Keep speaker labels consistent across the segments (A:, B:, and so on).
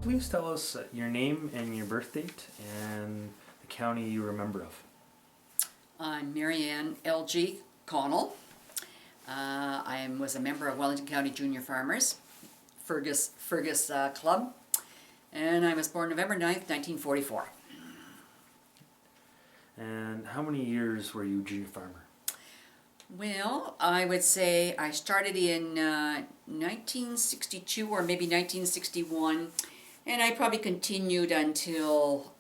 A: please tell us your name and your birth date and the county you remember of.
B: I'm Marianne L.G. Connell. I was a member of Wellington County Junior Farmers, Fergus Club, and I was born November 9th, 1944.
A: And how many years were you junior farmer?
B: Well, I would say I started in 1962 or maybe 1961, and I probably continued until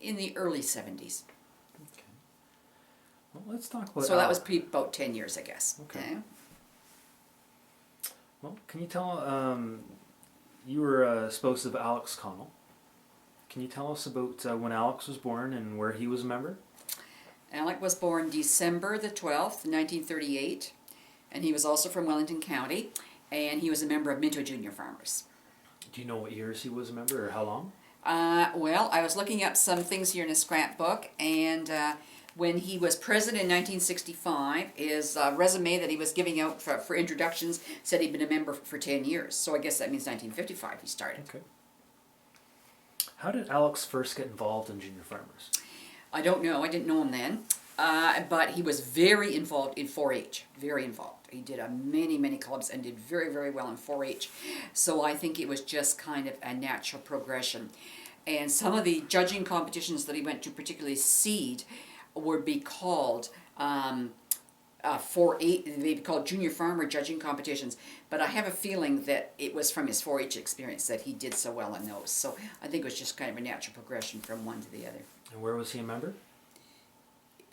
B: in the early 70s.
A: Okay. Well, let's talk about...
B: So that was about 10 years, I guess.
A: Okay. Well, can you tell... you were spouse of Alex Connell. Can you tell us about when Alex was born and where he was a member?
B: Alec was born December the 12th, 1938, and he was also from Wellington County, and he was a member of Minto Junior Farmers.
A: Do you know what years he was a member or how long?
B: Well, I was looking up some things here in his scrapbook, and when he was president in 1965, his resume that he was giving out for introductions said he'd been a member for 10 years, so I guess that means 1955 he started.
A: Okay. How did Alex first get involved in junior farmers?
B: I don't know. I didn't know him then. But he was very involved in 4-H. Very involved. He did many clubs and did very, very well in 4-H. So I think it was just kind of a natural progression. And some of the judging competitions that he went to, particularly seed, would be called 4-H. They'd be called junior farmer judging competitions. But I have a feeling that it was from his 4-H experience that he did so well in those. So I think it was just kind of a natural progression from one to the other.
A: And where was he a member?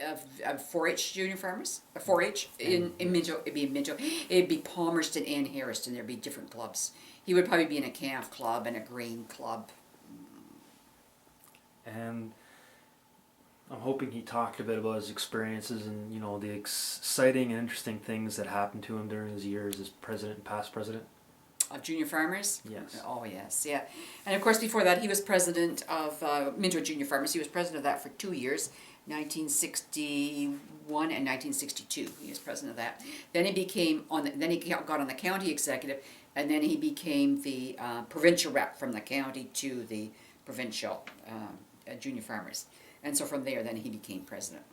B: Of 4-H junior farmers, 4-H in Minto, it'd be Palmerston and Harrison. There'd be different clubs. He would probably be in a calf club and a grain club.
A: And I'm hoping he talked a bit about his experiences and the exciting and interesting things that happened to him during his years as president and past president.
B: Of junior farmers?
A: Yes.
B: Oh, yes, yeah. And of course, before that, he was president of Minto Junior Farmers. He was president of that for 2 years, 1961 and 1962. He was president of that. Then he became then he got on the county executive, and then he became the provincial rep from the county to the provincial junior farmers. And so from there, then he became president.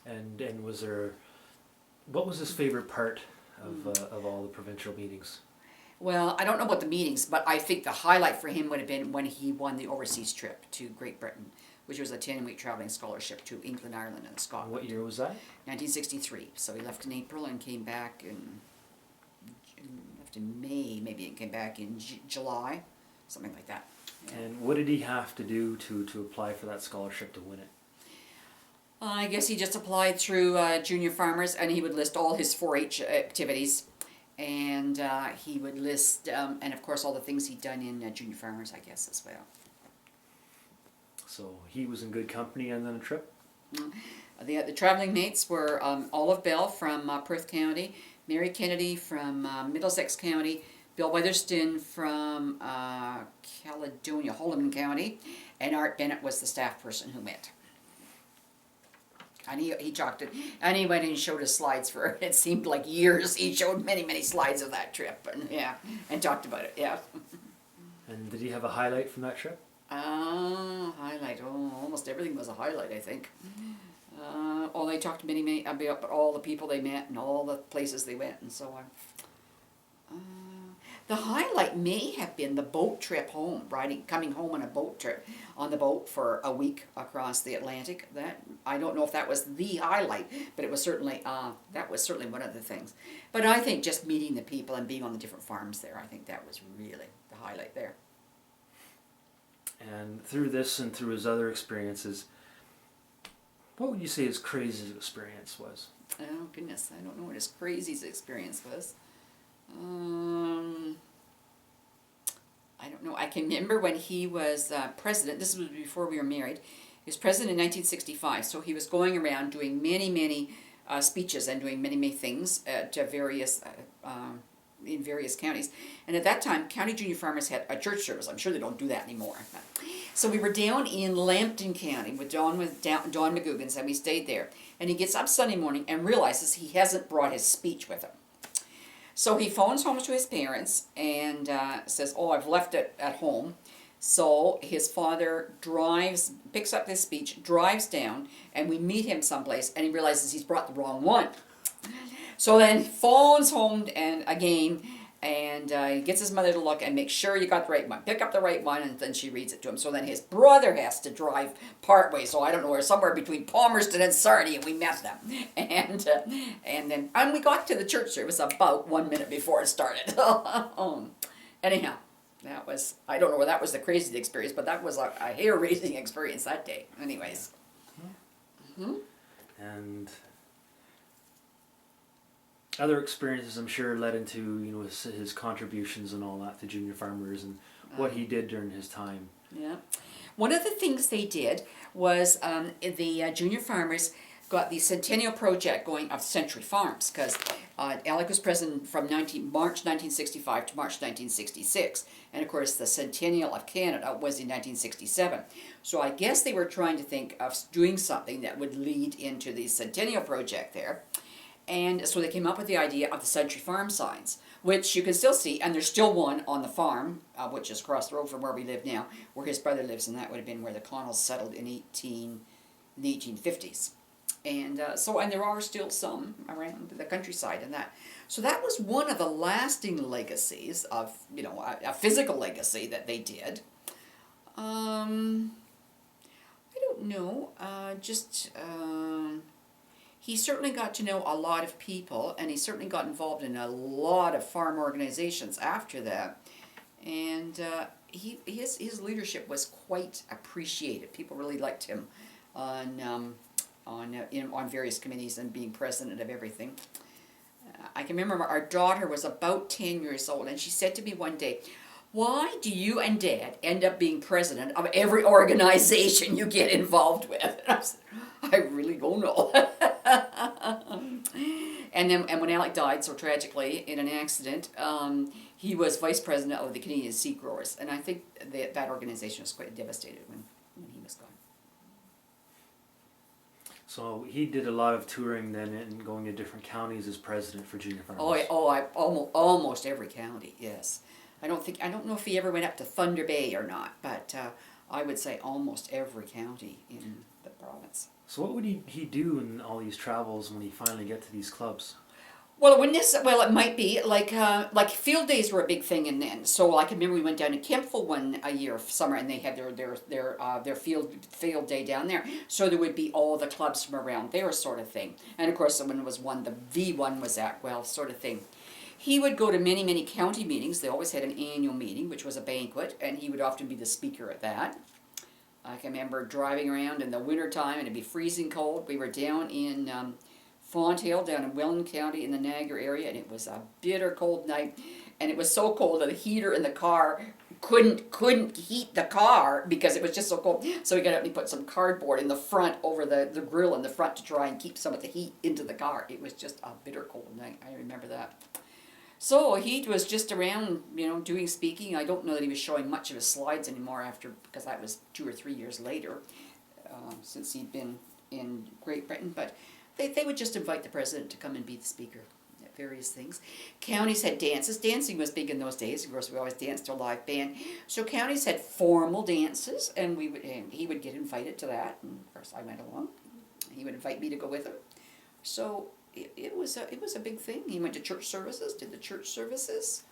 A: And what was his favorite part of all the provincial meetings?
B: Well, I don't know about the meetings, but I think the highlight for him would have been when he won the overseas trip to Great Britain, which was a 10-week traveling scholarship to England, Ireland, and Scotland.
A: What year was that?
B: 1963. So he left in April and came back left in May, maybe, and came back in July, something like that. Yeah.
A: And what did he have to do to apply for that scholarship to win it?
B: I guess he just applied through Junior Farmers, and he would list all his 4-H activities, and he would list, and of course, all the things he'd done in Junior Farmers, I guess, as well.
A: So he was in good company on the trip?
B: The traveling mates were Olive Bell from Perth County, Mary Kennedy from Middlesex County, Bill Weatherston from Caledonia, Holman County, and Art Bennett was the staff person who went. And he talked it, and he went and showed us slides for, it seemed like years. He showed many slides of that trip, and talked about it, yeah. And
A: did he have a highlight from that trip?
B: Highlight, almost everything was a highlight, I think. They talked many about all the people they met and all the places they went and so on. The highlight may have been the boat trip home, coming home on a boat trip, on the boat for a week across the Atlantic. That, I don't know if that was the highlight, but it was certainly that was certainly one of the things. But I think just meeting the people and being on the different farms there, I think that was really the highlight there.
A: And through this and through his other experiences, what would you say his craziest experience was?
B: Oh goodness, I don't know what his craziest experience was. I don't know. I can remember when he was president. This was before we were married. He was president in 1965, so he was going around doing many speeches and doing many things to various in various counties. And at that time, county junior farmers had a church service. I'm sure they don't do that anymore. So we were down in Lambton County with Don McGugans, and we stayed there. And he gets up Sunday morning and realizes he hasn't brought his speech with him. So he phones home to his parents and says, "Oh, I've left it at home." So his father picks up this speech, drives down, and we meet him someplace, and he realizes he's brought the wrong one. So then phones home and again, and he gets his mother to look and make sure you got the right one. Pick up the right one, and then she reads it to him. So then his brother has to drive part way. So I don't know, we're somewhere between Palmerston and Sarnia, and we met them. And we got to the church service about 1 minute before it started. Anyhow, that was, I don't know whether that was the craziest experience, but that was a hair-raising experience that day. Anyways. Mm-hmm.
A: And other experiences, I'm sure, led into his contributions and all that to junior farmers and what he did during his time.
B: Yeah, one of the things they did was the junior farmers got the centennial project going of Century Farms, because Alec was president from March 1965 to March 1966, and of course the centennial of Canada was in 1967. So I guess they were trying to think of doing something that would lead into the centennial project there. And so they came up with the idea of the Century Farm signs, which you can still see, and there's still one on the farm, which is across the road from where we live now, where his brother lives, and that would have been where the Connells settled in the 1850s. And and there are still some around the countryside and that. So that was one of the lasting legacies of, a physical legacy that they did. I don't know, he certainly got to know a lot of people, and he certainly got involved in a lot of farm organizations after that. And his leadership was quite appreciated. People really liked him on various committees and being president of everything. I can remember our daughter was about 10 years old, and she said to me one day, "Why do you and Dad end up being president of every organization you get involved with?" And I said, "I really don't know." And when Alec died so tragically in an accident, he was vice president of the Canadian Seed Growers, and I think that organization was quite devastated when he was gone.
A: So he did a lot of touring then and going to different counties as president for junior farmers.
B: Almost every county, yes. I don't know if he ever went up to Thunder Bay or not, but I would say almost every county in the province.
A: So what would he do in all these travels when he finally get to these clubs?
B: Well, it might be like field days were a big thing, and then so I can remember we went down to Kempville a year of summer, and they had their field day down there. So there would be all the clubs from around there, sort of thing. And of course, when it was one, the V1 was at Guelph, sort of thing. He would go to many county meetings. They always had an annual meeting, which was a banquet, and he would often be the speaker at that. I can remember driving around in the wintertime, and it'd be freezing cold. We were down in Fonthill, down in Welland County in the Niagara area, and it was a bitter cold night. And it was so cold that the heater in the car couldn't heat the car because it was just so cold. So we got up and he put some cardboard in the front over the grill in the front to try and keep some of the heat into the car. It was just a bitter cold night. I remember that. So he was just around, doing speaking. I don't know that he was showing much of his slides anymore because that was 2 or 3 years later, since he'd been in Great Britain. But they would just invite the president to come and be the speaker at various things. Counties had dances. Dancing was big in those days. Of course, we always danced to a live band. So counties had formal dances, and he would get invited to that. And of course, I went along. He would invite me to go with him. So it was a big thing. He went to church services, did the church services.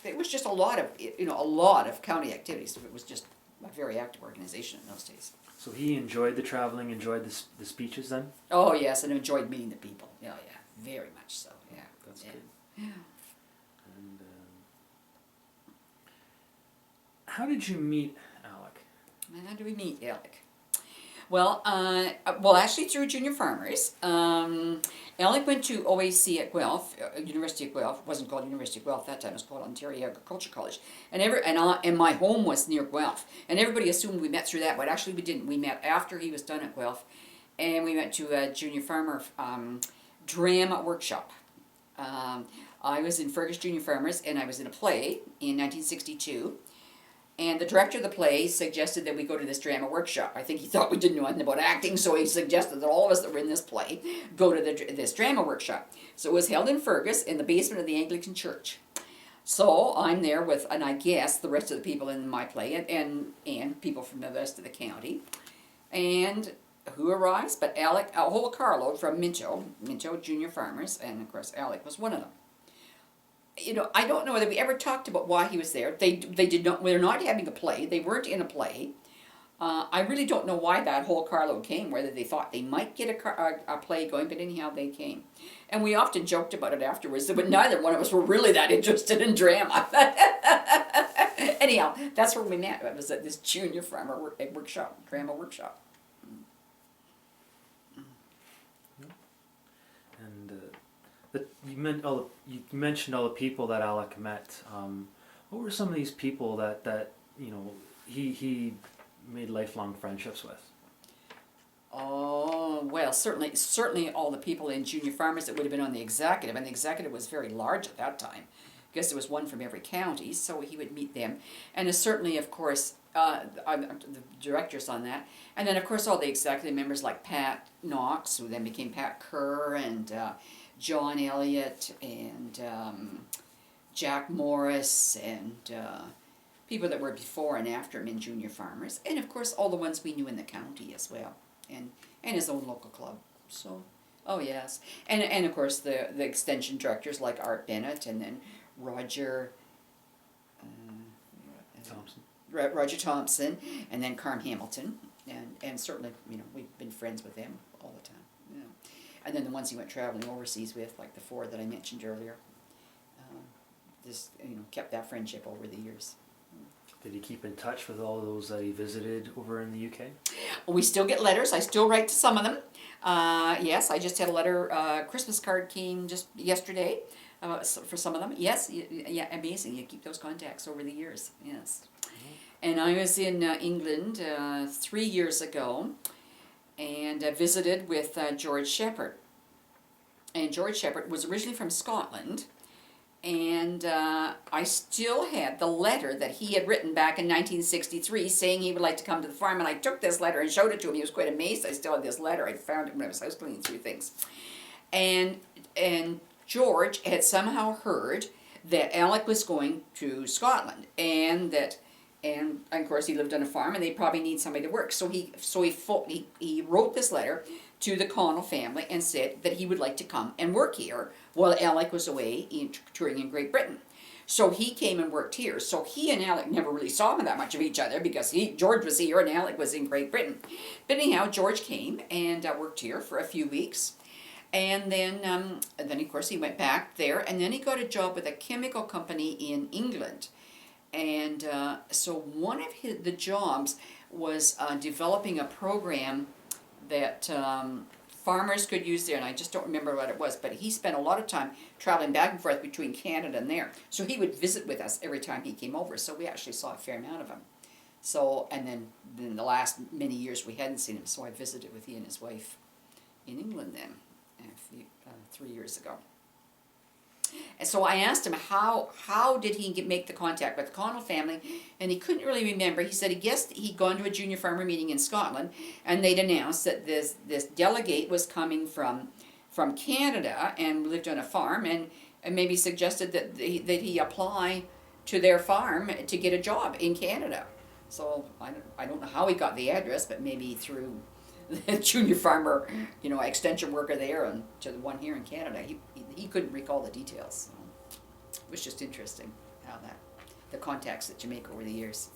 B: It was just a lot of county activities. It was just a very active organization in those days.
A: So he enjoyed the traveling, enjoyed the speeches then?
B: Oh yes, and enjoyed meeting the people. Yeah, very much so. Yeah,
A: that's good.
B: Yeah.
A: And how did you meet Alec?
B: How did we meet Alec? Well, actually through Junior Farmers. Alec went to OAC at Guelph, University of Guelph. It wasn't called University of Guelph that time. It was called Ontario Agriculture College. And my home was near Guelph. And everybody assumed we met through that, but actually we didn't. We met after he was done at Guelph, and we went to a junior farmer drama workshop. I was in Fergus Junior Farmers, and I was in a play in 1962. And the director of the play suggested that we go to this drama workshop. I think he thought we didn't know anything about acting, so he suggested that all of us that were in this play go to this drama workshop. So it was held in Fergus in the basement of the Anglican church. So I'm there with, and I guess the rest of the people in my play, and people from the rest of the county. And who arrives? But Alec, a whole carload from Minto Junior Farmers, and of course Alec was one of them. You know, I don't know whether we ever talked about why he was there. They did not. We're not having a play. They weren't in a play. I really don't know why that whole carload came. Whether they thought they might get a play going, but anyhow they came. And we often joked about it afterwards. But neither one of us were really that interested in drama. Anyhow, that's where we met. It was at this junior farmer workshop, drama workshop.
A: And you mentioned all the people that Alec met. What were some of these people that you know he made lifelong friendships with?
B: Oh, well, certainly all the people in junior farmers that would have been on the executive, and the executive was very large at that time. I guess there was one from every county, so he would meet them. And certainly, of course, the directors on that. And then, of course, all the executive members like Pat Knox, who then became Pat Kerr, and John Elliott, and Jack Morris, and people that were before and after him in junior farmers. And, of course, all the ones we knew in the county as well. And his own local club. So, oh yes. And of course, the extension directors like Art Bennett, and then Roger
A: Thompson.
B: Roger Thompson, and then Carm Hamilton, and certainly, you know, we've been friends with them all the time. You know. And then the ones he went traveling overseas with, like the four that I mentioned earlier, just, you know, kept that friendship over the years.
A: Did he keep in touch with all those that he visited over in the UK?
B: We still get letters. I still write to some of them. Yes, I just had a letter. Christmas card came just yesterday for some of them. Yes, yeah, amazing. You keep those contacts over the years. Yes. And I was in England 3 years ago, and visited with George Shepherd. And George Shepherd was originally from Scotland. And I still had the letter that he had written back in 1963 saying he would like to come to the farm. And I took this letter and showed it to him. He was quite amazed. I still had this letter. I found it when I was house cleaning through things. And George had somehow heard that Alec was going to Scotland. And of course he lived on a farm and they probably need somebody to work. So he wrote this letter to the Connell family and said that he would like to come and work here while Alec was away touring in Great Britain. So he came and worked here. So he and Alec never really saw that much of each other because George was here and Alec was in Great Britain. But anyhow, George came and worked here for a few weeks. And then of course, he went back there, and then he got a job with a chemical company in England. And so one of the jobs was developing a program that farmers could use there, and I just don't remember what it was, but he spent a lot of time traveling back and forth between Canada and there. So he would visit with us every time he came over, so we actually saw a fair amount of him. So, and then in the last many years we hadn't seen him, so I visited with he and his wife in England then, 3 years ago. And so I asked him how did he make the contact with the Connell family, and he couldn't really remember. He said he guessed he'd gone to a junior farmer meeting in Scotland, and they'd announced that this delegate was coming from Canada and lived on a farm, and maybe suggested that he apply to their farm to get a job in Canada. So I don't know how he got the address, but maybe through the junior farmer, you know, extension worker there, and to the one here in Canada. He couldn't recall the details. So it was just interesting how the contacts that you make over the years.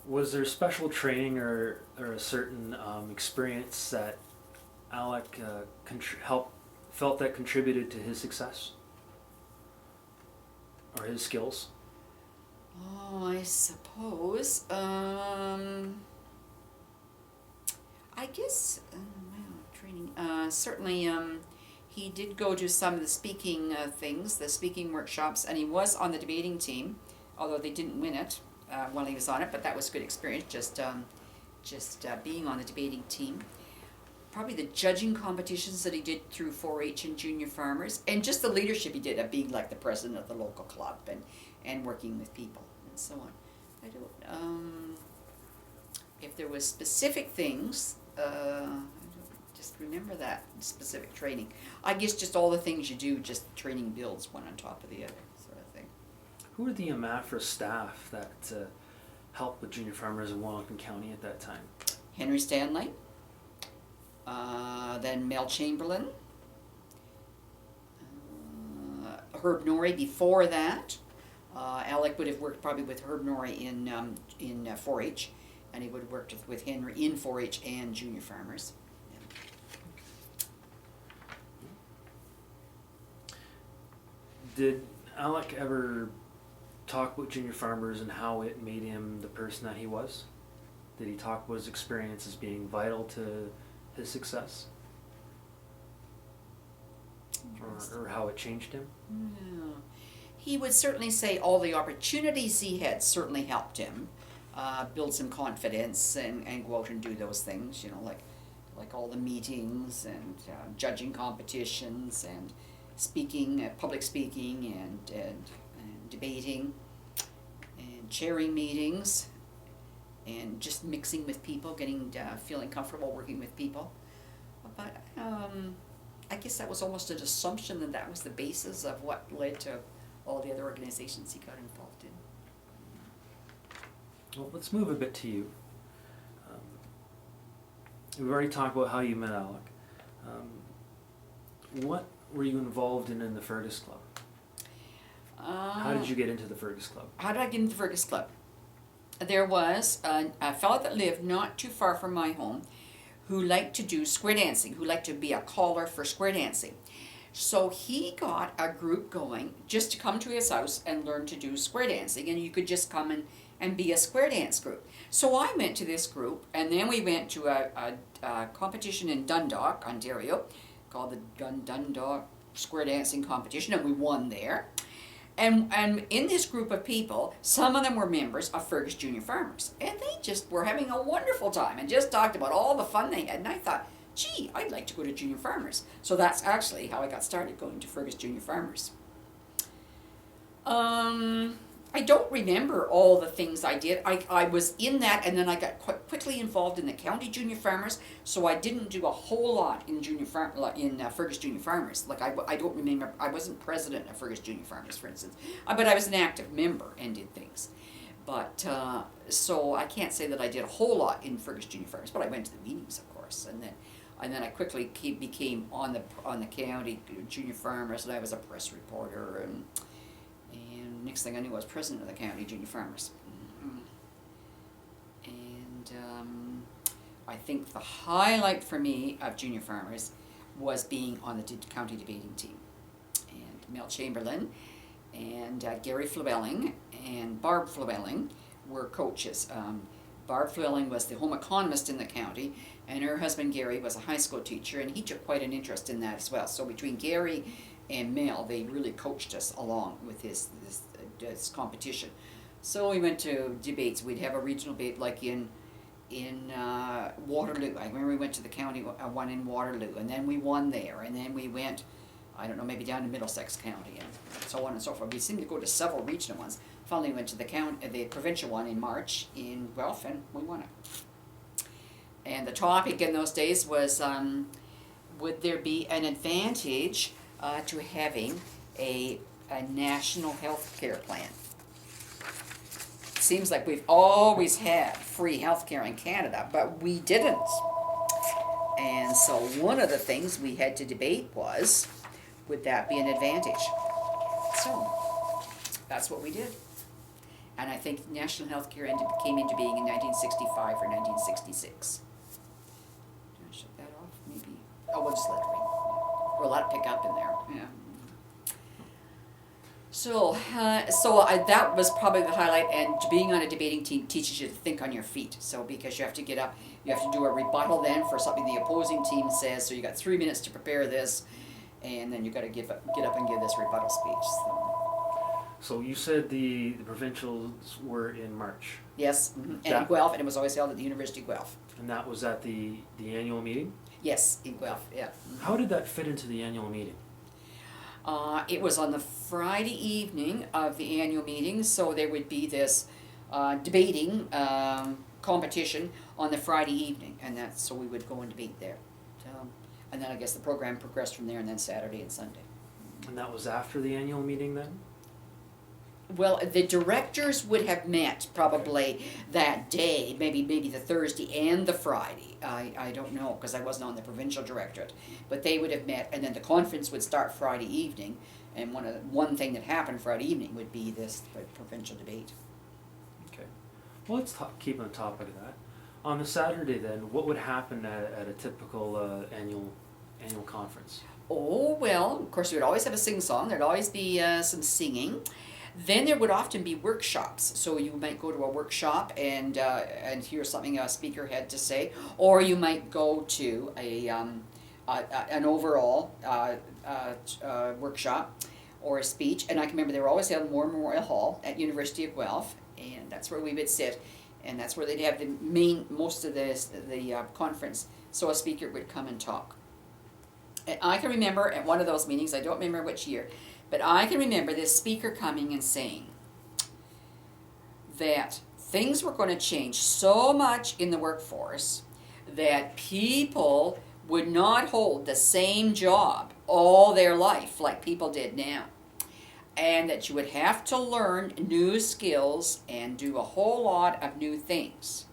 A: Was there special training or a certain experience that Alec felt that contributed to his success or his skills?
B: Oh, I suppose. I guess, training. Certainly, he did go to some of the speaking things, the speaking workshops, and he was on the debating team, although they didn't win it while he was on it, but that was a good experience, just being on the debating team. Probably the judging competitions that he did through 4-H and junior farmers, and just the leadership he did of being like the president of the local club and working with people and so on. I don't, if there was specific things, I don't just remember that specific training. I guess just all the things you do, just the training builds one on top of the other, sort of thing.
A: Who were the AMAFRA staff that helped with junior farmers in Wellington County at that time?
B: Henry Stanley, then Mel Chamberlain, Herb Norrie before that. Alec would have worked probably with Herb Norrie in 4-H, and he would have worked with Henry in 4-H and junior farmers.
A: Did Alec ever talk about junior farmers and how it made him the person that he was? Did he talk about his experience as being vital to his success? Or how it changed him?
B: Yeah. He would certainly say all the opportunities he had certainly helped him build some confidence and go out and do those things, you know, like all the meetings and judging competitions and speaking, public speaking and debating and chairing meetings and just mixing with people, getting feeling comfortable working with people. But I guess that was almost an assumption that that was the basis of what led to all the other organizations he got involved in.
A: Well, let's move a bit to you. We've already talked about how you met Alec. What were you involved in the Fergus Club? How did you get into the Fergus Club?
B: How did I get into the Fergus Club? There was a fellow that lived not too far from my home who liked to do square dancing, who liked to be a caller for square dancing. So he got a group going just to come to his house and learn to do square dancing, and you could just come and be a square dance group. So I went to this group, and then we went to a competition in Dundalk, Ontario, called the Dundalk Square Dancing Competition, and we won there. And in this group of people, some of them were members of Fergus Junior Farmers, and they just were having a wonderful time and just talked about all the fun they had, and I thought, gee, I'd like to go to Junior Farmers. So that's actually how I got started going to Fergus Junior Farmers. I don't remember all the things I did. I was in that, and then I got quite quickly involved in the county junior farmers, so I didn't do a whole lot in Fergus Junior Farmers. Like I don't remember, I wasn't president of Fergus Junior Farmers, for instance, but I was an active member and did things. But so I can't say that I did a whole lot in Fergus Junior Farmers, but I went to the meetings, of course, and then I quickly became on the county junior farmers, and I was a press reporter, and next thing I knew, I was president of the county junior farmers. And I think the highlight for me of junior farmers was being on the county debating team. And Mel Chamberlain and Gary Flewelling and Barb Flewelling were coaches. Barb Flewelling was the home economist in the county, and her husband Gary was a high school teacher, and he took quite an interest in that as well. So between Gary and Mel, they really coached us along with this competition. So we went to debates. We'd have a regional debate like in Waterloo. I remember we went to the county one in Waterloo, and then we won there, and then we went, I don't know, maybe down to Middlesex County, and so on and so forth. We seemed to go to several regional ones. Finally we went to the provincial one in March in Guelph, and we won it. And the topic in those days was, would there be an advantage to having a national health care plan? It seems like we've always had free health care in Canada, but we didn't. And so one of the things we had to debate was, would that be an advantage? So that's what we did. And I think national health care came into being in 1965 or 1966. Did I shut that off? Maybe. Oh, we'll just let it ring. We're allowed to pick up in there. Yeah. So that was probably the highlight, and being on a debating team teaches you to think on your feet. So because you have to get up, you have to do a rebuttal then for something the opposing team says, so you got 3 minutes to prepare this, and then you got to get up and give this rebuttal speech.
A: So you said the provincials were in March.
B: Yes, and in Guelph, and it was always held at the University of Guelph.
A: And that was at the annual meeting?
B: Yes, in Guelph, yeah.
A: How did that fit into the annual meeting?
B: It was on the Friday evening of the annual meeting, so there would be this debating competition on the Friday evening, and that's so we would go and debate there. And then I guess the program progressed from there, and then Saturday and Sunday.
A: And that was after the annual meeting then?
B: Well, the directors would have met probably that day, maybe the Thursday and the Friday. I don't know, because I wasn't on the provincial directorate, but they would have met, and then the conference would start Friday evening. And one thing that happened Friday evening would be this provincial debate.
A: Okay. Well, let's keep on topic of that. On the Saturday then, what would happen at a typical annual conference?
B: Oh, well, of course, we would always have a sing-song. There'd always be some singing. Then there would often be workshops. So you might go to a workshop and hear something a speaker had to say, or you might go to an overall workshop or a speech. And I can remember they were always held in War Memorial Hall at University of Guelph, and that's where we would sit, and that's where they'd have most of the conference. So a speaker would come and talk. And I can remember at one of those meetings, I don't remember which year, but I can remember this speaker coming and saying that things were going to change so much in the workforce that people would not hold the same job all their life like people did now. And that you would have to learn new skills and do a whole lot of new things.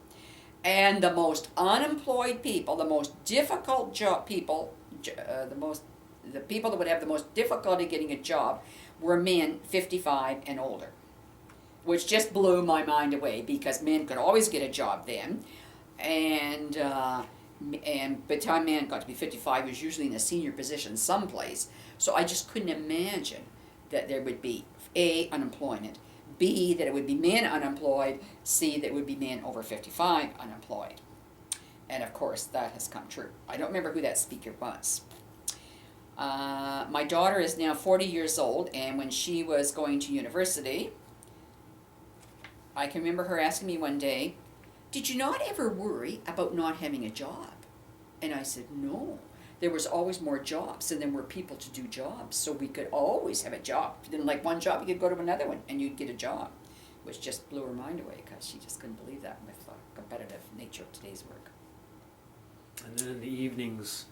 B: And the most unemployed people, the most difficult job people, the people that would have the most difficulty getting a job were men 55 and older, which just blew my mind away, because men could always get a job then, and by the time man got to be 55, he was usually in a senior position someplace. So I just couldn't imagine that there would be A, unemployment, B, that it would be men unemployed, C, that it would be men over 55 unemployed. And of course, that has come true. I don't remember who that speaker was. My daughter is now 40 years old, and when she was going to university, I can remember her asking me one day, "Did you not ever worry about not having a job?" And I said, "No. There was always more jobs, and there were people to do jobs, so we could always have a job. If you didn't like one job, you could go to another one, and you'd get a job," which just blew her mind away, because she just couldn't believe that with the competitive nature of today's work.
A: And then in the evenings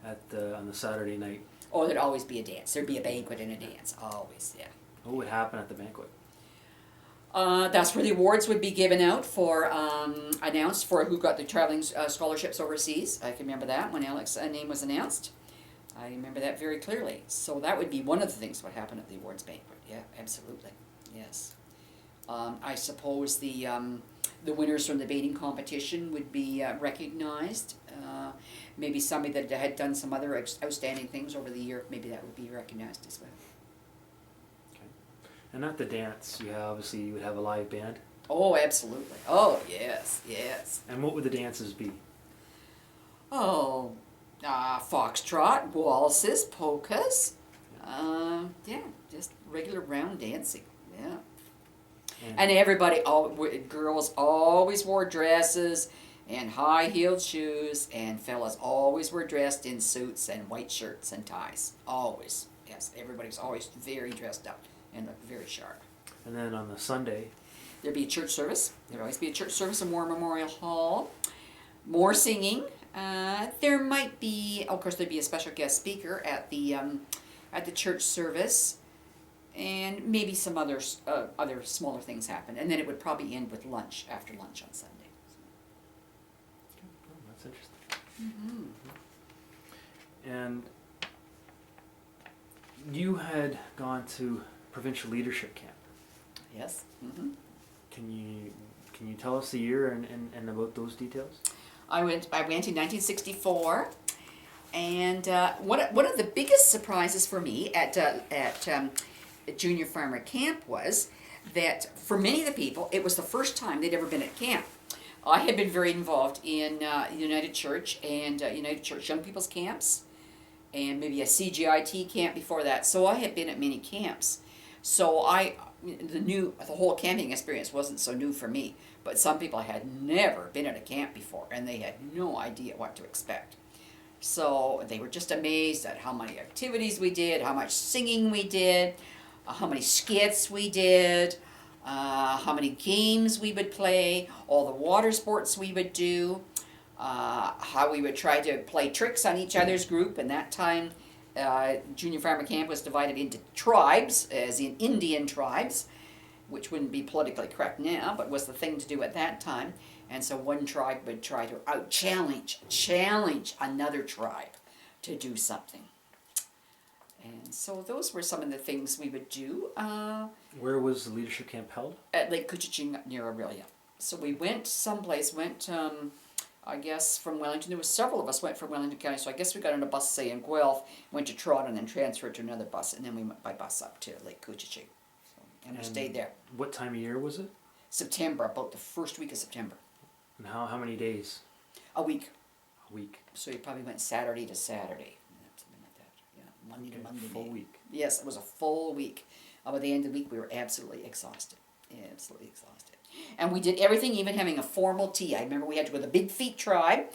A: on the Saturday night,
B: Oh, there'd always be a dance. There'd be a banquet and a dance. Always, yeah.
A: what would happen at the banquet?
B: That's where the awards would be given out announced for who got the traveling scholarships overseas. I can remember that when Alex's name was announced. I remember that very clearly. So that would be one of the things that would happen at the awards banquet. Yeah, absolutely. Yes. I suppose the winners from the debating competition would be recognized. Maybe somebody that had done some other outstanding things over the year, maybe that would be recognized as well.
A: Okay. And at the dance, obviously you would have a live band.
B: Oh, absolutely. Oh, yes, yes.
A: And what would the dances be?
B: Oh, foxtrot, waltzes, polkas. Yeah, just regular round dancing. Yeah. And everybody, girls always wore dresses and high-heeled shoes, and fellas always were dressed in suits and white shirts and ties. Always. Yes, everybody's always very dressed up and looked very sharp.
A: And then on the Sunday,
B: there'd be a church service. There'd always be a church service in War Memorial Hall. More singing. There might be, of course, there'd be a special guest speaker at the church service, and maybe some other smaller things happen. And then it would probably end with lunch, after lunch on Sunday.
A: Oh, that's interesting.
B: Mm-hmm.
A: And you had gone to provincial leadership camp.
B: Yes. Mm-hmm.
A: Can you tell us the year and about those details?
B: I went in 1964, and one of the biggest surprises for me at junior farmer camp was that for many of the people, it was the first time they'd ever been at camp. I had been very involved in United Church and United Church Young People's Camps, and maybe a CGIT camp before that. So I had been at many camps. So the whole camping experience wasn't so new for me. But some people had never been at a camp before, and they had no idea what to expect. So they were just amazed at how many activities we did, how much singing we did, how many skits we did, how many games we would play, all the water sports we would do, how we would try to play tricks on each other's group. And that time, junior farmer camp was divided into tribes, as in Indian tribes, which wouldn't be politically correct now, but was the thing to do at that time. And so one tribe would try to challenge another tribe to do something. And so those were some of the things we would do.
A: Where was the leadership camp held?
B: At Lake Couchiching near Aurelia. So we went someplace, I guess from Wellington. There was several of us went from Wellington County, so I guess we got on a bus, say in Guelph, went to Toronto, and then transferred to another bus, and then we went by bus up to Lake Couchiching. And we stayed there.
A: What time of year was it?
B: September, about the first week of September.
A: And how many days?
B: A week.
A: A week.
B: So you probably went Saturday to Saturday. Something like that. Yeah, Monday to Monday.
A: Full week.
B: Yes, it was a full week. By the end of the week, we were absolutely exhausted. Absolutely exhausted. And we did everything, even having a formal tea. I remember we had to go to the Big Feet Tribe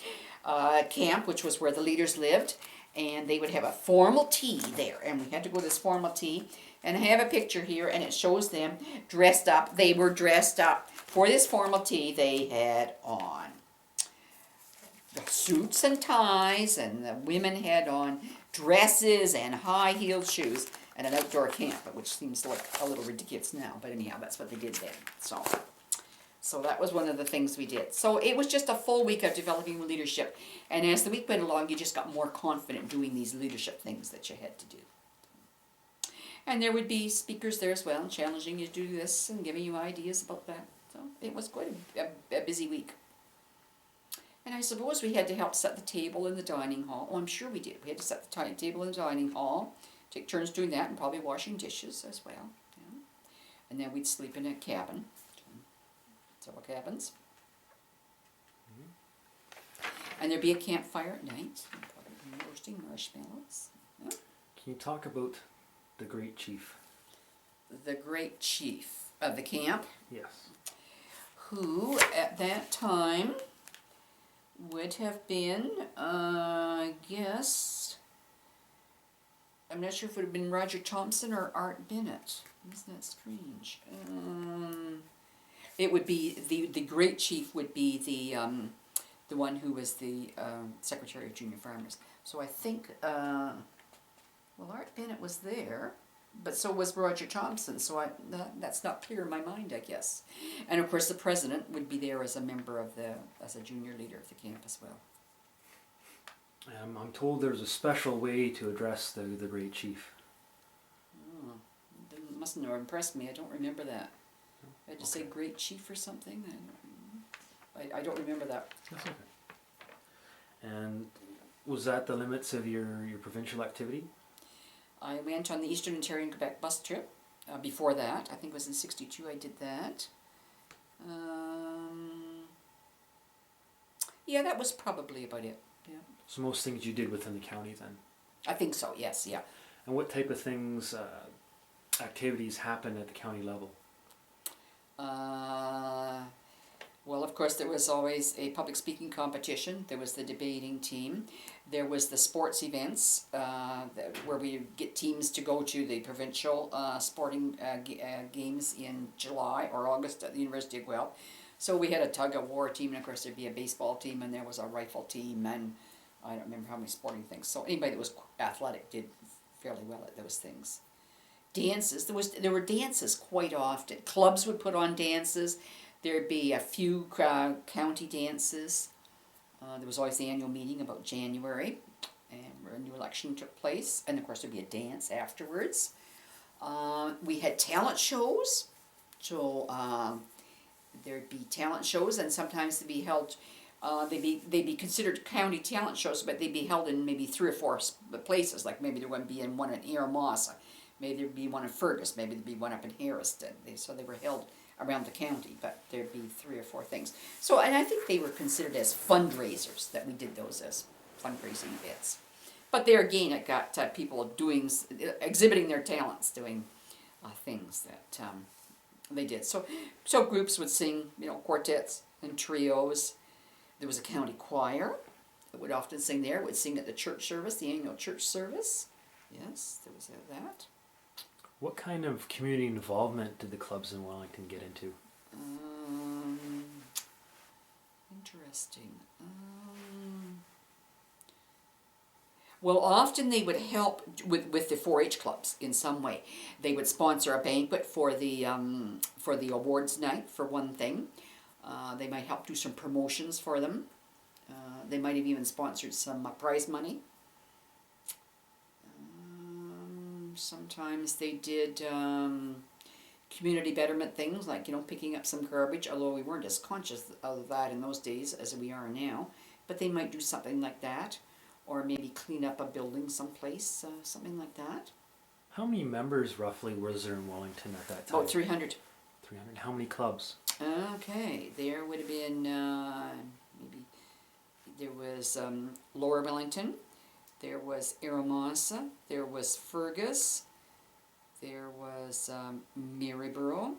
B: camp, which was where the leaders lived, and they would have a formal tea there. And we had to go to this formal tea. And I have a picture here, and it shows them dressed up. They were dressed up. For this formal tea, they had on suits and ties, and the women had on dresses and high-heeled shoes at an outdoor camp, which seems like a little ridiculous now. But anyhow, that's what they did then. So that was one of the things we did. So it was just a full week of developing leadership. And as the week went along, you just got more confident doing these leadership things that you had to do. And there would be speakers there as well, challenging you to do this and giving you ideas about that. So it was quite a busy week. And I suppose we had to help set the table in the dining hall. Oh, I'm sure we did. We had to set the table in the dining hall, take turns doing that, and probably washing dishes as well. Yeah. And then we'd sleep in a cabin, several cabins. Mm-hmm. And there'd be a campfire at night, and probably roasting marshmallows. Yeah.
A: Can you talk about the great chief?
B: The great chief of the camp?
A: Yes.
B: Who at that time would have been, I guess, I'm not sure if it would have been Roger Thompson or Art Bennett. Isn't that strange? It would be, the great chief would be the one who was the Secretary of Junior Farmers. So I think, well, Art Bennett was there, but so was Roger Thompson, so that's not clear in my mind, I guess. And of course the president would be there as a member of as a junior leader of the camp as well.
A: I'm told there's a special way to address the great chief.
B: Oh, it mustn't have impressed me, I don't remember that. I had to say great chief or something? I don't remember that.
A: That's okay. And was that the limits of your provincial activity?
B: I went on the Eastern Ontario and Quebec bus trip. Before that, I think it was in '62 I did that. Yeah, that was probably about it. Yeah.
A: So most things you did within the county then?
B: I think so, yes, yeah.
A: And what type of things, activities happen at the county level?
B: Well, of course, there was always a public speaking competition. There was the debating team. There was the sports events where we get teams to go to the provincial sporting games in July or August at the University of Guelph. So we had a tug-of-war team, and of course there'd be a baseball team, and there was a rifle team, and I don't remember how many sporting things. So anybody that was athletic did fairly well at those things. Dances, there were dances quite often. Clubs would put on dances. There'd be a few county dances. There was always the annual meeting about January, and where a new election took place, and of course there'd be a dance afterwards. We had talent shows, so there'd be talent shows, and sometimes they'd be held. They'd be considered county talent shows, but they'd be held in maybe 3 or 4 places. Like maybe there would be in one in Eramossa, maybe there'd be one in Fergus, maybe there'd be one up in Harriston. So they were held around the county, but there'd be 3 or 4 things. So, and I think they were considered as fundraisers, that we did those as fundraising events. But there again, it got people exhibiting their talents, doing things that they did. So groups would sing, quartets and trios. There was a county choir that would often sing there. It would sing at the church service, the annual church service. Yes, there was that.
A: What kind of community involvement did the clubs in Wellington get into?
B: Interesting. Well, often they would help with the 4-H clubs in some way. They would sponsor a banquet for the awards night, for one thing. They might help do some promotions for them. They might have even sponsored some prize money. Sometimes they did community betterment things, like, picking up some garbage, although we weren't as conscious of that in those days as we are now. But they might do something like that, or maybe clean up a building someplace, something like that.
A: How many members roughly was there in Wellington at that time?
B: About 300.
A: 300. How many clubs?
B: Okay, there would have been, maybe, there was Lower Wellington, there was Aramasa, there was Fergus, there was Maryborough,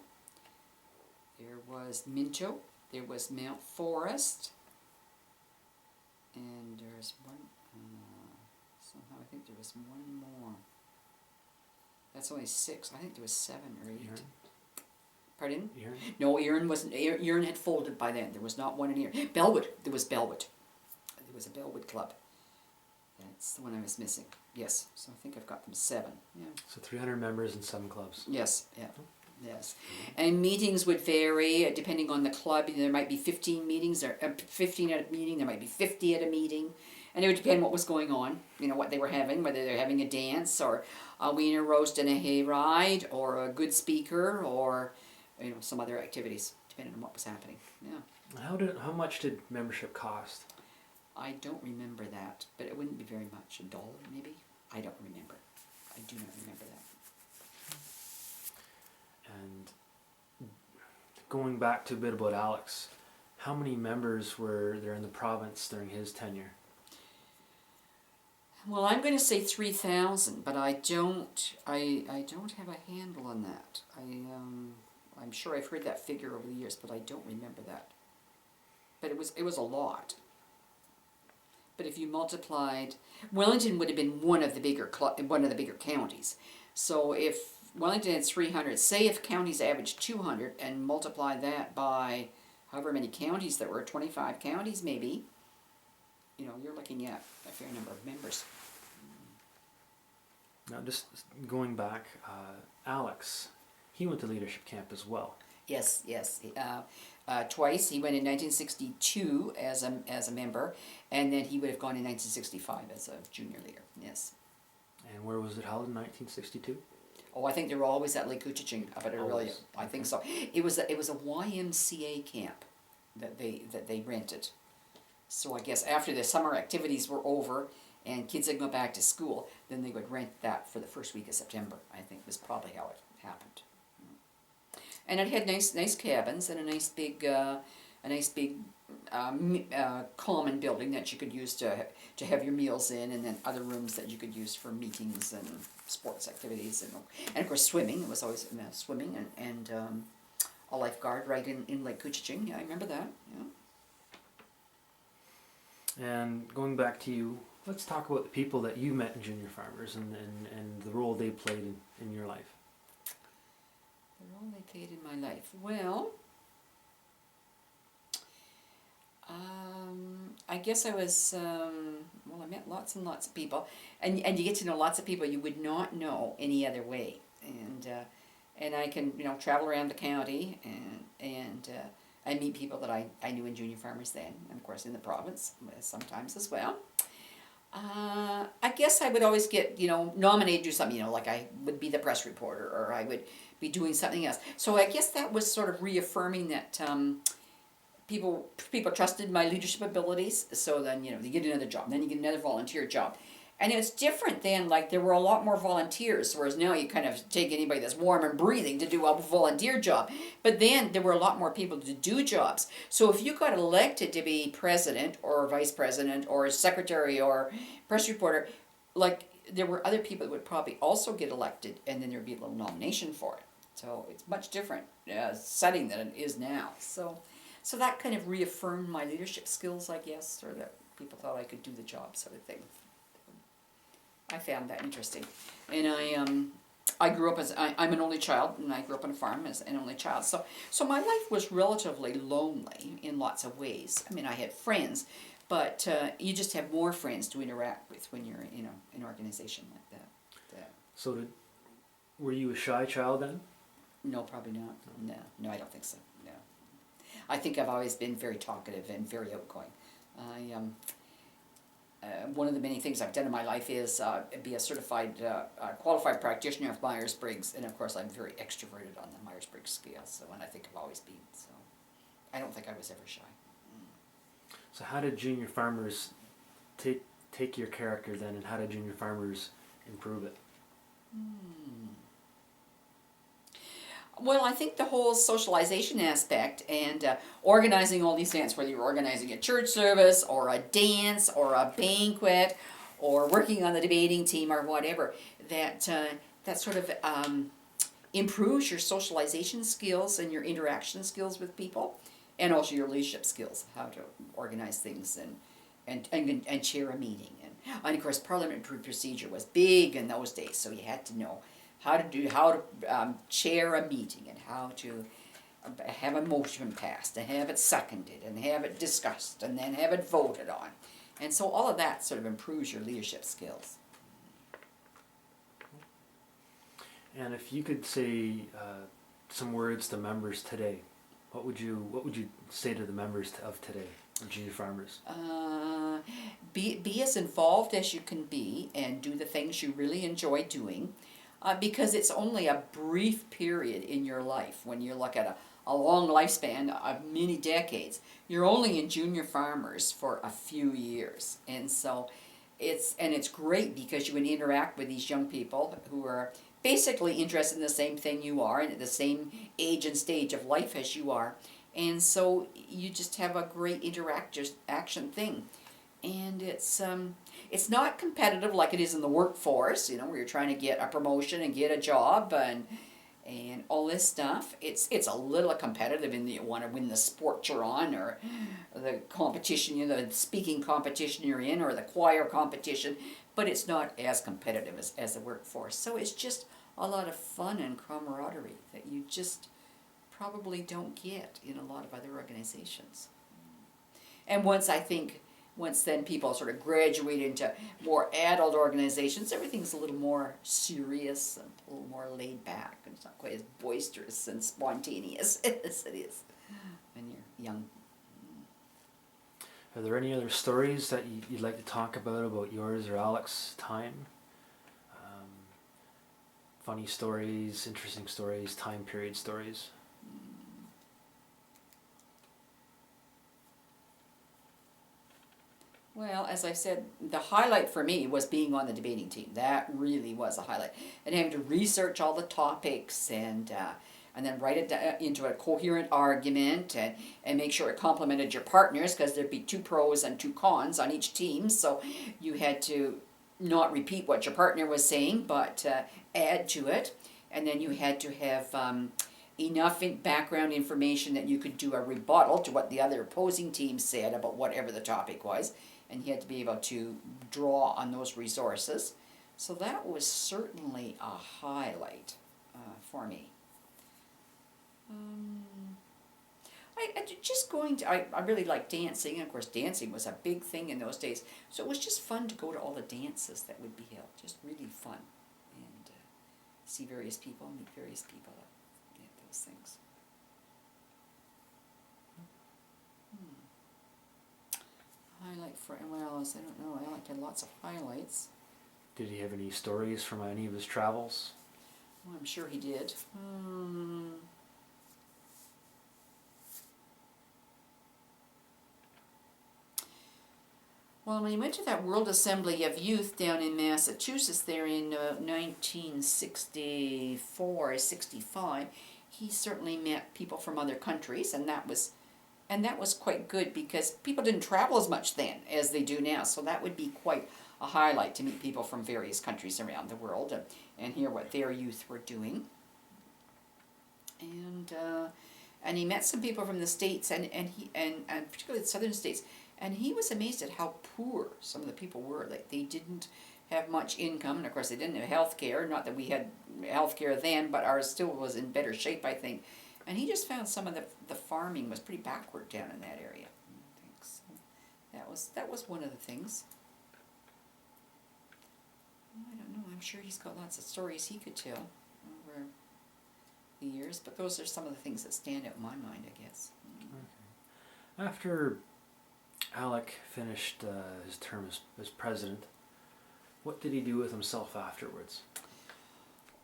B: there was Minto, there was Mount Forest, and there's one, somehow I think there was one more. That's only 6. I think there was 7 or 8.
A: Erin?
B: Pardon?
A: Erin?
B: No, Erin had folded by then. There was not one in Erin. Bellwood. There was Bellwood. There was a Bellwood club. That's the one I was missing. Yes. So I think I've got them 7. Yeah.
A: So 300 members and 7 clubs.
B: Yes. Yeah. Yes. And meetings would vary depending on the club. There might be 15 meetings, or 15 at a meeting. There might be 50 at a meeting. And it would depend what was going on, what they were having, whether they're having a dance, or a wiener roast and a hayride, or a good speaker, or some other activities, depending on what was happening. Yeah.
A: How much did membership cost?
B: I don't remember that, but it wouldn't be very much. $1 maybe? I don't remember. I do not remember that.
A: And going back to a bit about Alex, how many members were there in the province during his tenure?
B: Well, I'm going to say 3,000, but I don't have a handle on that. I'm sure I've heard that figure over the years, but I don't remember that. But it was a lot. But if you multiplied, Wellington would have been one of the bigger counties. So if Wellington had 300, say if counties averaged 200, and multiply that by however many counties there were, 25 counties maybe, you're looking at a fair number of members.
A: Now, just going back, Alex, he went to leadership camp as well.
B: Yes. Twice. He went in 1962 as a member, and then he would have gone in 1965 as a junior leader. Yes.
A: And where was it held in 1962?
B: Oh, I think they were always at Lake Couchiching up at Aurelia. I think so. It was a YMCA camp that they rented. So I guess after the summer activities were over and kids had gone back to school, then they would rent that for the first week of September. I think was probably how it happened. And it had nice cabins and a nice big common building that you could use to have your meals in, and then other rooms that you could use for meetings and sports activities, and of course swimming. It was always swimming and a lifeguard right in Lake Couchiching. Yeah, I remember that. Yeah.
A: And going back to you, let's talk about the people that you met in Junior Farmers and the role they played in your life.
B: The role they played in my life. Well, I guess I was, I met lots and lots of people, and you get to know lots of people you would not know any other way, and I can, travel around the county, and I meet people that I knew in Junior Farmers then, and of course in the province sometimes as well. I guess I would always get, nominated to do something, like I would be the press reporter, or I would be doing something else. So I guess that was sort of reaffirming that people trusted my leadership abilities. So then, you get another job, then you get another volunteer job. And it's different then, like there were a lot more volunteers, whereas now you kind of take anybody that's warm and breathing to do a volunteer job. But then there were a lot more people to do jobs. So if you got elected to be president or vice president or secretary or press reporter, like there were other people that would probably also get elected, and then there'd be a little nomination for it. So it's much different setting than it is now. So that kind of reaffirmed my leadership skills, I guess, or that people thought I could do the job, sort of thing. I found that interesting, and I grew up I'm an only child, and I grew up on a farm as an only child. So my life was relatively lonely in lots of ways. I mean, I had friends, but you just have more friends to interact with when you're, in an organization like that.
A: So were you a shy child then?
B: No, probably not. No, I don't think so. No, I think I've always been very talkative and very outgoing. One of the many things I've done in my life is be a certified, qualified practitioner of Myers-Briggs, and of course I'm very extroverted on the Myers-Briggs scale, so, and I think I've always been, so I don't think I was ever shy.
A: So how did Junior Farmers take your character then, and how did Junior Farmers improve it?
B: Well, I think the whole socialization aspect and organizing all these events, whether you're organizing a church service or a dance or a banquet or working on the debating team or whatever, that sort of improves your socialization skills and your interaction skills with people, and also your leadership skills, how to organize things and chair a meeting. And of course, parliamentary procedure was big in those days, so you had to know how to chair a meeting, and how to have a motion passed, and have it seconded, and have it discussed, and then have it voted on. And so all of that sort of improves your leadership skills.
A: And if you could say some words to members today, what would you say to the members of today, of Junior Farmers?
B: Be as involved as you can be, and do the things you really enjoy doing. Because it's only a brief period in your life. When you look at a long lifespan of many decades, you're only in Junior Farmers for a few years. And so it's great because you can interact with these young people who are basically interested in the same thing you are, and at the same age and stage of life as you are. And so you just have a great action thing. And it's not competitive like it is in the workforce, where you're trying to get a promotion and get a job and all this stuff. It's a little competitive in that you want to win the sport you're on, or the competition, the speaking competition you're in, or the choir competition, but it's not as competitive as the workforce. So it's just a lot of fun and camaraderie that you just probably don't get in a lot of other organizations. And once then people sort of graduate into more adult organizations, everything's a little more serious and a little more laid back, and it's not quite as boisterous and spontaneous as it is when you're young.
A: Are there any other stories that you'd like to talk about yours or Alex's time? Funny stories, interesting stories, time period stories?
B: Well, as I said, the highlight for me was being on the debating team. That really was a highlight. And having to research all the topics and then write it into a coherent argument and make sure it complemented your partners, because there'd be 2 pros and 2 cons on each team. So you had to not repeat what your partner was saying, but add to it. And then you had to have enough background information that you could do a rebuttal to what the other opposing team said about whatever the topic was. And you had to be able to draw on those resources. So that was certainly a highlight for me. I really liked dancing, and of course dancing was a big thing in those days. So it was just fun to go to all the dances that would be held. Just really fun. And see various people, meet various people at those things. Highlight for, well, I don't know, I had lots of highlights.
A: Did he have any stories from any of his travels?
B: Well, I'm sure he did. Well, when he went to that World Assembly of Youth down in Massachusetts there in 1964, 65, he certainly met people from other countries, and that was quite good, because people didn't travel as much then as they do now. So that would be quite a highlight, to meet people from various countries around the world and hear what their youth were doing. And he met some people from the States and particularly the southern states, and he was amazed at how poor some of the people were. Like, they didn't have much income, and of course they didn't have health care. Not that we had health care then, but ours still was in better shape, I think. And he just found some of the farming was pretty backward down in that area. I think so. That was one of the things. I don't know. I'm sure he's got lots of stories he could tell over the years, but those are some of the things that stand out in my mind, I guess.
A: Okay. After Alec finished his term as president, what did he do with himself afterwards?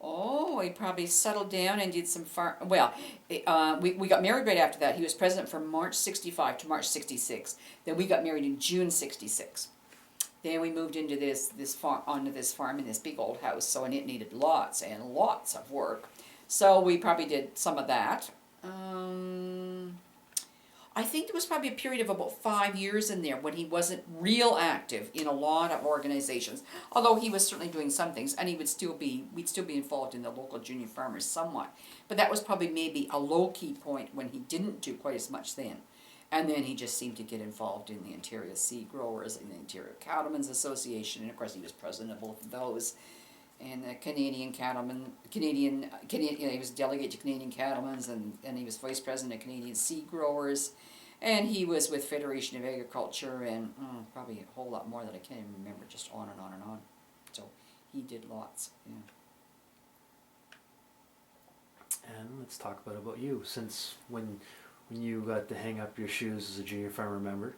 B: Oh, he probably settled down and did some farm. Well, we got married right after that. He was president from March 65 to March 66. Then we got married in June 66. Then we moved into this farm, onto this farm in this big old house. So, and it needed lots and lots of work. So we probably did some of that. I think there was probably a period of about 5 years in there when he wasn't real active in a lot of organizations. Although he was certainly doing some things, and we'd still be involved in the local junior farmers somewhat. But that was probably maybe a low-key point when he didn't do quite as much then. And then he just seemed to get involved in the Ontario Seed Growers and the Ontario Cattlemen's Association, and of course he was president of both of those. And the Canadian Cattlemen, he was delegate to Canadian Cattlemen's, and he was vice president of Canadian Seed Growers, and he was with Federation of Agriculture, and probably a whole lot more that I can't even remember, just on and on and on. So he did lots, yeah.
A: And let's talk about you. Since when you got to hang up your shoes as a junior farmer member,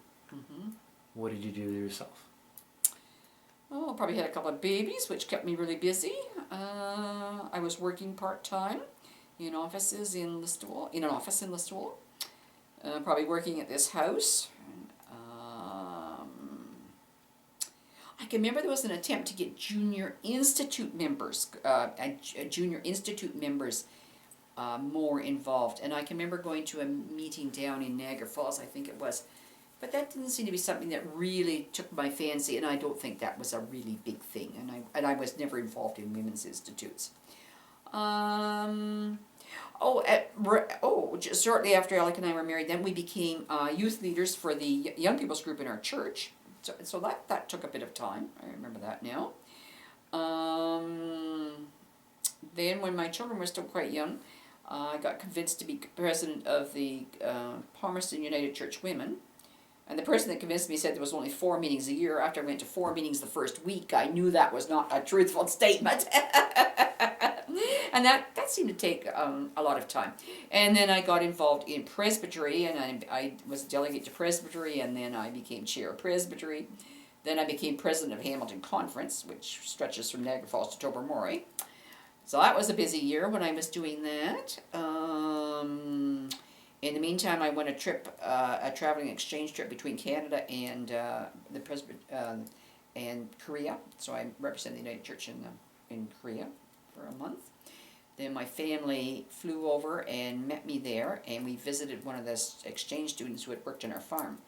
A: what did you do to yourself?
B: Oh, probably had a couple of babies, which kept me really busy. I was working part-time in offices in Listowel, in an office in Listowel. Probably working at this house. I can remember there was an attempt to get junior institute members, more involved. And I can remember going to a meeting down in Niagara Falls, I think it was. But that didn't seem to be something that really took my fancy, and I don't think that was a really big thing. And I was never involved in women's institutes. Just shortly after Alec and I were married, then we became youth leaders for the young people's group in our church. So that took a bit of time. I remember that now. Then when my children were still quite young, I got convinced to be president of the Palmerston United Church Women. And the person that convinced me said there was only 4 meetings a year. After I went to 4 meetings the first week, I knew that was not a truthful statement. And that seemed to take a lot of time. And then I got involved in presbytery, and I was a delegate to presbytery, and then I became chair of presbytery. Then I became president of Hamilton Conference, which stretches from Niagara Falls to Tobermory. So that was a busy year when I was doing that. In the meantime, I went a traveling exchange trip between Canada and and Korea. So I represented the United Church in Korea for a month. Then my family flew over and met me there, and we visited one of the exchange students who had worked on our farm.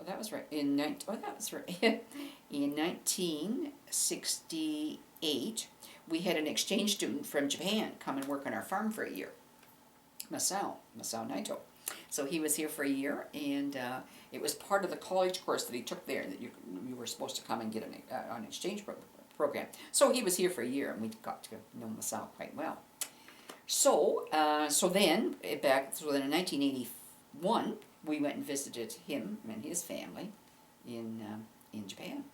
B: Oh, that was right. In 1968, we had an exchange student from Japan come and work on our farm for a year. Masao Naito. So he was here for a year, and it was part of the college course that he took there, that you were supposed to come and get an exchange program. So he was here for a year, and we got to know Masao quite well. So then in 1981, we went and visited him and his family in Japan.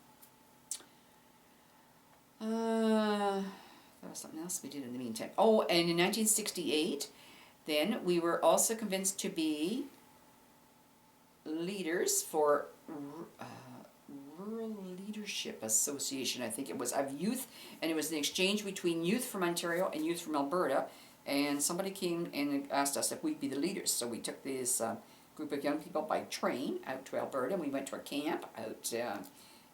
B: There was something else we did in the meantime. Oh, and in 1968, then we were also convinced to be leaders for Rural Leadership Association, I think it was, of youth, and it was an exchange between youth from Ontario and youth from Alberta, and somebody came and asked us if we'd be the leaders. So we took this group of young people by train out to Alberta, and we went to a camp out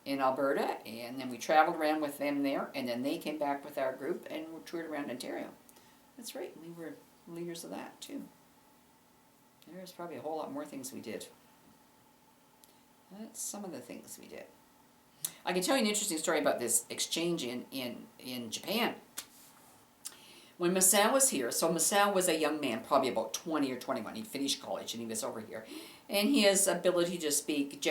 B: in Alberta, and then we traveled around with them there, and then they came back with our group and we toured around Ontario. That's right, we were leaders of that too. There's probably a whole lot more things we did. That's some of the things we did. I can tell you an interesting story about this exchange in Japan. When Masao was here, so Masao was a young man, probably about 20 or 21. He'd finished college and he was over here. And his ability to speak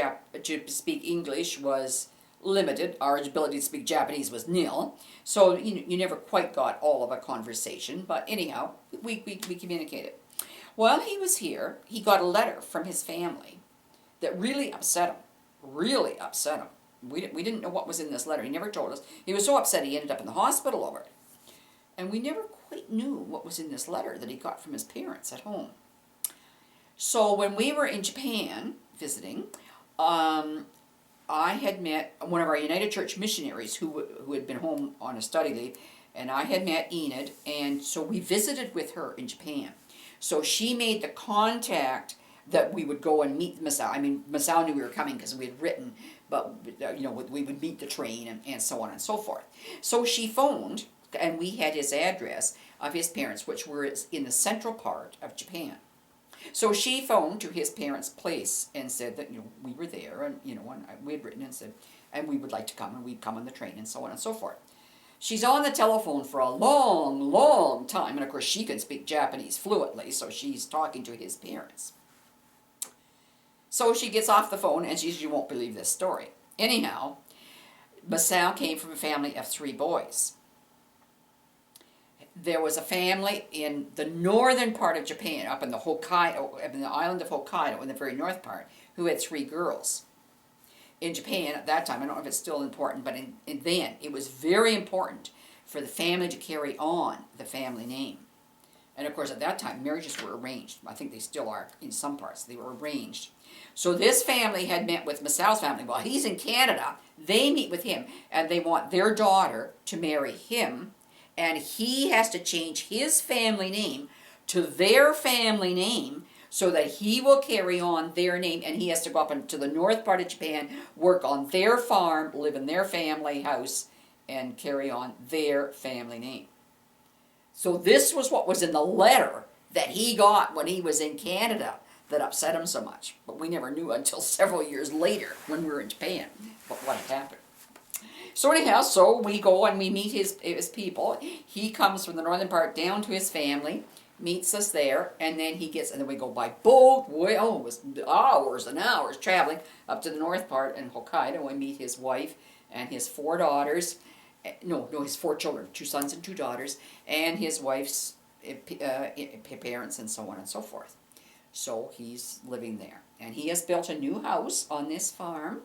B: English was limited. Our ability to speak Japanese was nil. So you never quite got all of a conversation. But anyhow, we communicated. While he was here, he got a letter from his family that really upset him. Really upset him. We didn't know what was in this letter. He never told us. He was so upset he ended up in the hospital over it. And we never quite knew what was in this letter that he got from his parents at home. So when we were in Japan visiting, I had met one of our United Church missionaries who had been home on a study leave, and I had met Enid, and so we visited with her in Japan. So she made the contact that we would go and meet Masao. I mean, Masao knew we were coming because we had written, but we would meet the train and so on and so forth. So she phoned, and we had his address of his parents, which were in the central part of Japan. So she phoned to his parents' place and said that we were there, and and we had written and said, and we would like to come, and we'd come on the train and so on and so forth. She's on the telephone for a long, long time, and of course she can speak Japanese fluently, so she's talking to his parents. So she gets off the phone, and she says, "You won't believe this story." Anyhow, Masao came from a family of 3 boys. There was a family in the northern part of Japan, up in the island of Hokkaido, in the very north part, who had 3 girls. In Japan at that time, I don't know if it's still important, but then it was very important for the family to carry on the family name. And of course, at that time, marriages were arranged. I think they still are in some parts. They were arranged. So this family had met with Masao's family. While he's in Canada, they meet with him, and they want their daughter to marry him, and he has to change his family name to their family name so that he will carry on their name, and he has to go up into the north part of Japan, work on their farm, live in their family house, and carry on their family name. So this was what was in the letter that he got when he was in Canada that upset him so much. But we never knew until several years later when we were in Japan what had happened. So anyhow, so we go and we meet his people. He comes from the northern part down to his family, meets us there, and then we go by boat. It was hours and hours traveling up to the north part in Hokkaido. We meet his wife and his 4 daughters. His 4 children, 2 sons and 2 daughters, and his wife's parents and so on and so forth. So he's living there. And he has built a new house on this farm.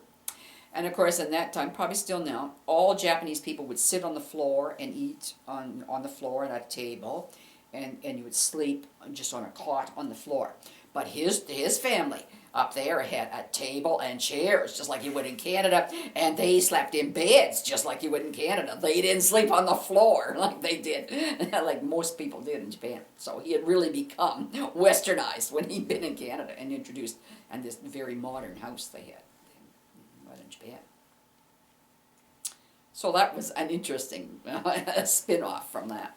B: And of course, at that time, probably still now, all Japanese people would sit on the floor and eat on the floor at a table, and you would sleep just on a cot on the floor. But his family up there had a table and chairs, just like you would in Canada, and they slept in beds, just like you would in Canada. They didn't sleep on the floor like they did, like most people did in Japan. So he had really become westernized when he'd been in Canada and introduced, and this very modern house they had in Japan. So that was an interesting spin-off from that.